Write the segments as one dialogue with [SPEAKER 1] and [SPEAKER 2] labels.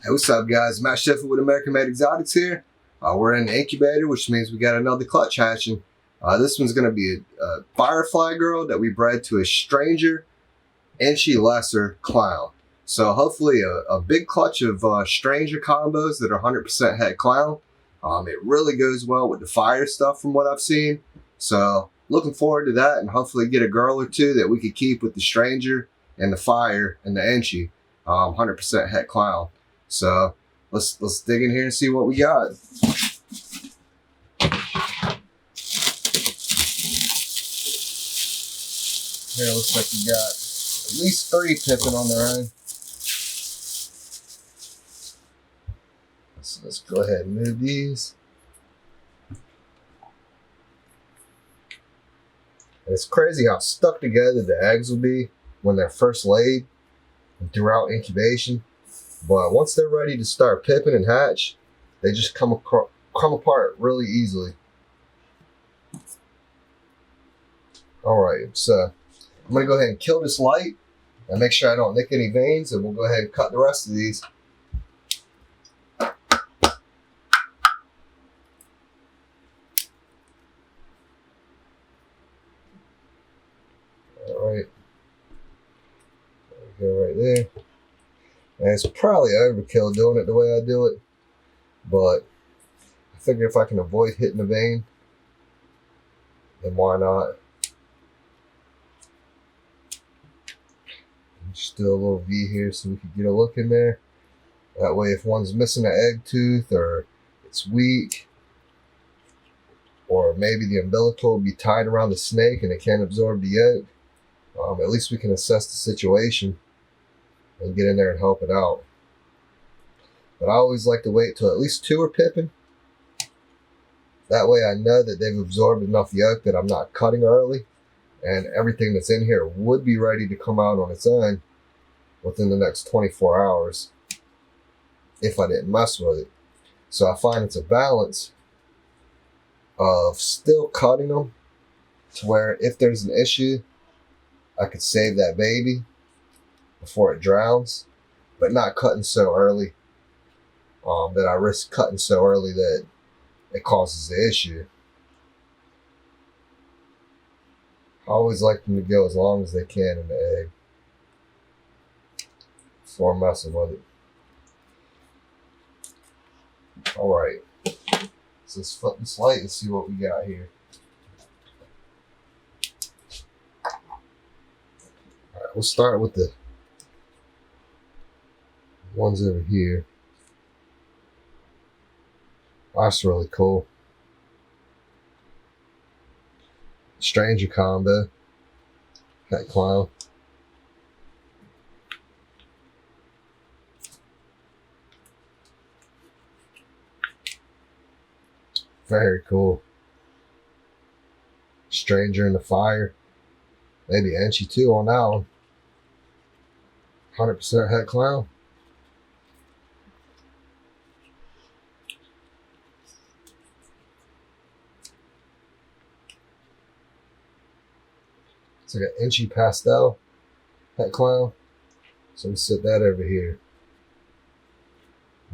[SPEAKER 1] Hey, what's up, guys? Matt Sheffield with AmericanMadeExotics here. We're in the incubator, which means we got another clutch hatching. This one's going to be a Firefly girl that we bred to a stranger Enchi lesser clown. So hopefully a big clutch of stranger combos that are 100% het clown. It really goes well with the fire stuff from what I've seen. So looking forward to that, and hopefully get a girl or two that we could keep with the stranger and the fire and the Enchi 100% het clown. So let's dig in here and see what we got. Here it looks like we got at least 3 pippin on their own. So let's go ahead and move these. And it's crazy how stuck together the eggs will be when they're first laid and throughout incubation. But once they're ready to start pipping and hatch, they just come apart really easily. Alright, so I'm going to go ahead and kill this light and make sure I don't nick any veins, and we'll go ahead and cut the rest of these. Alright, there we go right there. And it's probably overkill doing it the way I do it, but I figure if I can avoid hitting the vein, then why not? Just do a little V here so we can get a look in there. That way if one's missing an egg tooth, or it's weak, or maybe the umbilical will be tied around the snake and it can't absorb the yolk, at least we can assess the situation and get in there and help it out. But I always like to wait till at least 2 are pipping. That way I know that they've absorbed enough yolk that I'm not cutting early, and everything that's in here would be ready to come out on its own within the next 24 hours if I didn't mess with it. So I find it's a balance of still cutting them to where if there's an issue, I could save that baby before it drowns, but not cutting so early that I risk cutting so early that it causes the issue. I always like them to go as long as they can in the egg before messing with it. Alright, so let's flip this light and see what we got here. Alright, we'll start with the ones over here. That's really cool. Stranger combo. Het Clown. Very cool. Stranger in the fire. Maybe Enchi too on that one. 100% Het Clown. It's like an Enchi pastel Het Clown. So I'm gonna set that over here.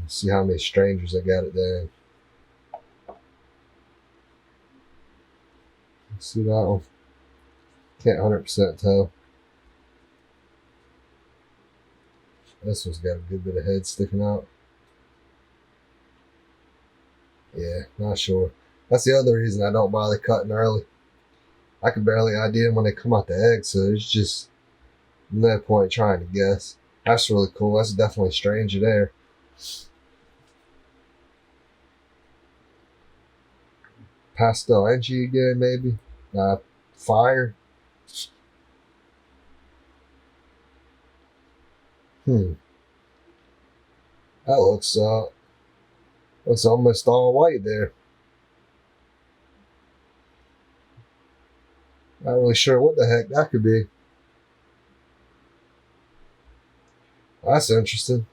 [SPEAKER 1] See how many strangers I got it there. See that one? Can't 100% tell. This one's got a good bit of head sticking out. Yeah, not sure. That's the other reason I don't bother cutting early. I can barely ID them when they come out the egg, so there's just no point trying to guess. That's really cool. That's definitely stranger there. Pastel Enchi again, maybe. Fire. That looks almost all white there. Not really sure what the heck that could be. That's interesting.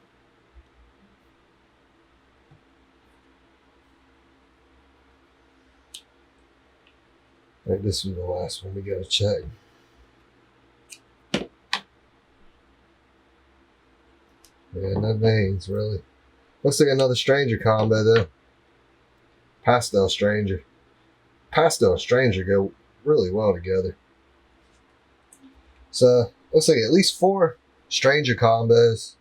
[SPEAKER 1] I think this was the last one we gotta check. Yeah, no veins, really. Looks like another stranger combo though. Pastel stranger. Pastel and stranger go really well together. So looks like at least 4 stranger combos.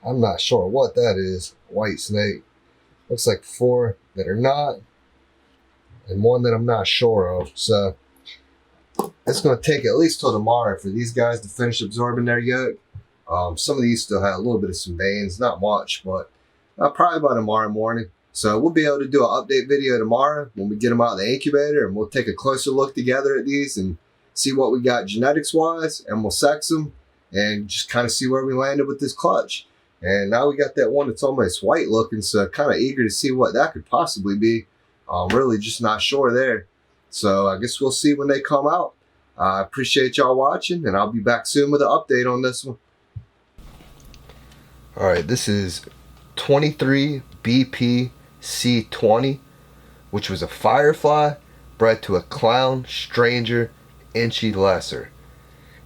[SPEAKER 1] I'm not sure what that is. White snake. Looks like 4 that are not, and 1 that I'm not sure of. So it's going to take at least till tomorrow for these guys to finish absorbing their yolk. Some of these still have a little bit of some veins, not much, but probably by tomorrow morning. So we'll be able to do an update video tomorrow when we get them out of the incubator, and we'll take a closer look together at these and see what we got genetics wise, and we'll sex them and just kind of see where we landed with this clutch. And now we got that one that's almost white looking, so kind of eager to see what that could possibly be. Really just not sure there. So I guess we'll see when they come out. I appreciate y'all watching, and I'll be back soon with an update on this one. Alright, this is 23BPc20, which was a Firefly bred to a Clown, Stranger, Enchi Lesser.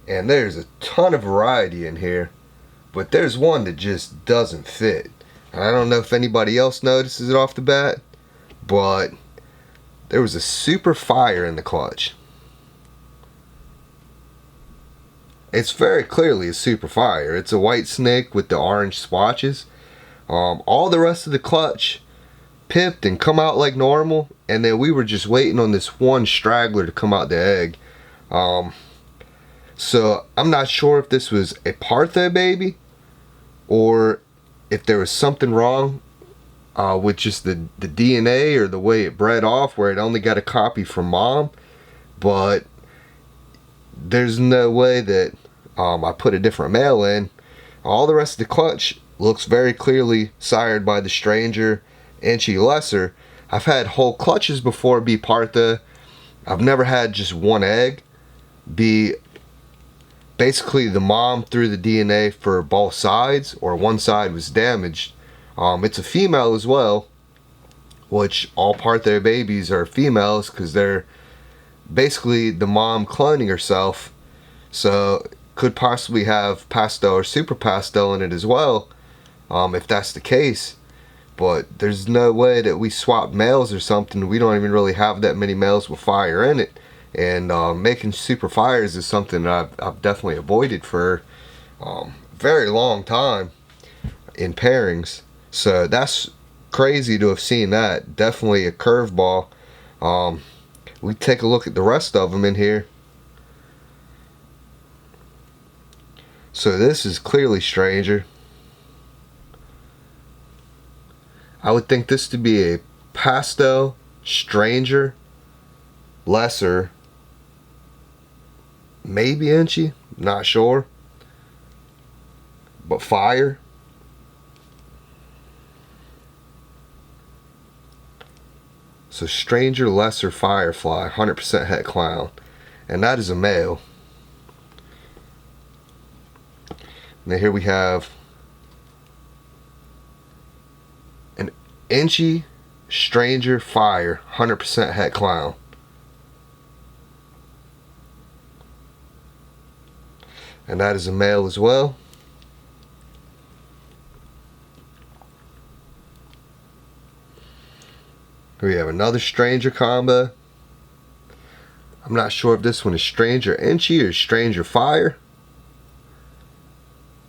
[SPEAKER 1] And there's a ton of variety in here, but there's one that just doesn't fit. And I don't know if anybody else notices it off the bat, but there was a super fire in the clutch. It's very clearly a super fire. It's a white snake with the orange swatches. All the rest of the clutch pipped and come out like normal, and then we were just waiting on this one straggler to come out the egg. So I'm not sure if this was a Partha baby or if there was something wrong with just the DNA or the way it bred off, where it only got a copy from mom. But there's no way that I put a different male in. All the rest of the clutch looks very clearly sired by the Stranger Enchi Lesser. I've had whole clutches before be Partha. I've never had just one egg be basically the mom threw the DNA for both sides, or one side was damaged. It's a female as well, which all Partha babies are females because they're basically the mom cloning herself. So could possibly have pastel or super pastel in it as well, if that's the case. But there's no way that we swap males or something. We don't even really have that many males with fire in it. And making super fires is something that I've definitely avoided for a very long time in pairings. So that's crazy to have seen that. Definitely a curveball. We take a look at the rest of them in here. So this is clearly Stranger. I would think this to be a pastel, Stranger, Lesser, maybe Enchi, not sure, but fire. So Stranger, Lesser, Firefly, 100% Het Clown, and that is a male. Now here we have an Enchi, Stranger, Fire, 100% Het Clown. And that is a male as well. Here we have another Stranger combo. I'm not sure if this one is Stranger Enchi or Stranger Fire,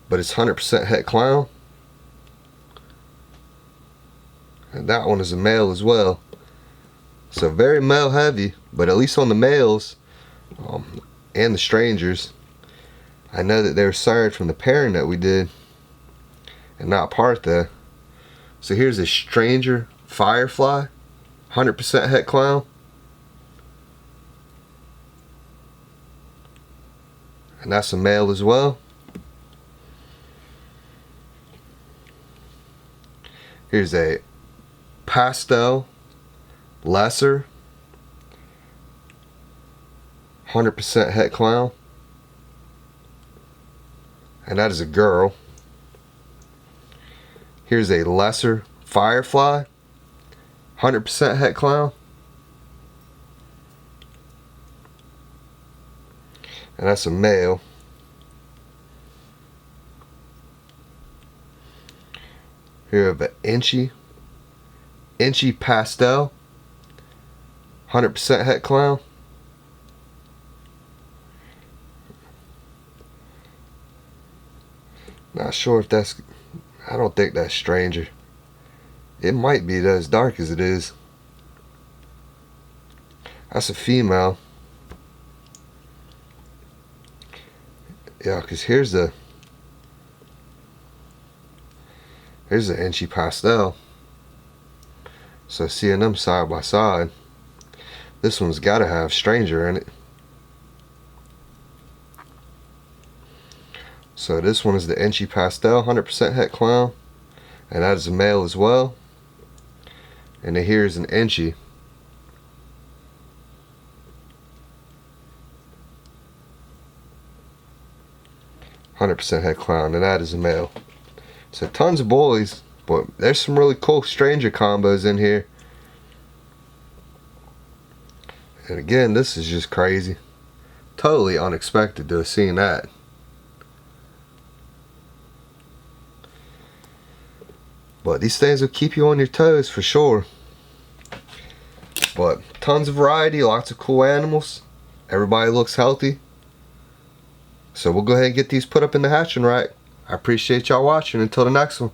[SPEAKER 1] but it's 100% Het Clown. And that one is a male as well. So very male heavy, but at least on the males and the Strangers, I know that they were sired from the pairing that we did and not Partha. So here's a Stranger Firefly, 100% Het Clown. And that's a male as well. Here's a pastel, lesser, 100% Het Clown. And that is a girl. Here's a lesser Firefly, 100% Het Clown. And that's a male. here of an Enchi pastel, 100% Het Clown. Not sure if that's, I don't think that's Stranger. It might be that as dark as it is. That's a female. Yeah, because here's the Enchi pastel. So seeing them side by side, this one's got to have Stranger in it. So this one is the Enchi pastel, 100% Het Clown, and that is a male as well. And then here's an Enchi. "100% Het Clown," and that is a male. So tons of boys, but there's some really cool Stranger combos in here. And again, this is just crazy. Totally unexpected to have seen that. But these things will keep you on your toes for sure. But tons of variety, lots of cool animals. Everybody looks healthy. So we'll go ahead and get these put up in the hatching rack. I appreciate y'all watching. Until the next one.